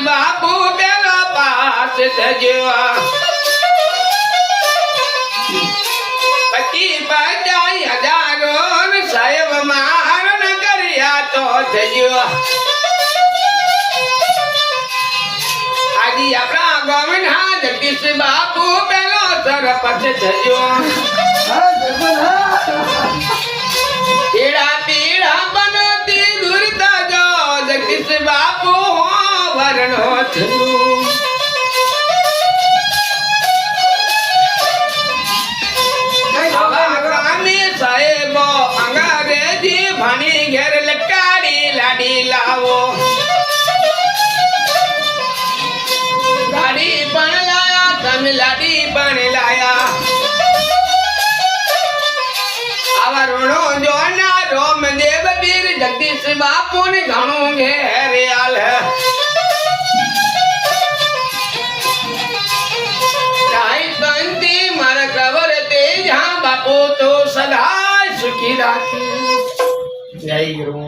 बापू बेला पास थजो पति बजाई हजारों साहेब मारण करिया तो थजो आदि अपना गोमना जगदीश बापू बेलो सरपंच थजो पीड़ा पीड़ा बनती दूरता जो जगदीश बापू हो वरणो थजो साहेब अंग्रेजी भणी घेर लटाड़ी लाडी लावो गाड़ी पण लाया तम लाडी पण लाया आवरणो जो ना रोम देव वीर जगदीश बापू ने घणो घेर आल है चाहे बंदी मार कवर ते जहां बापू तो सदा सुखी राखी जय गुरु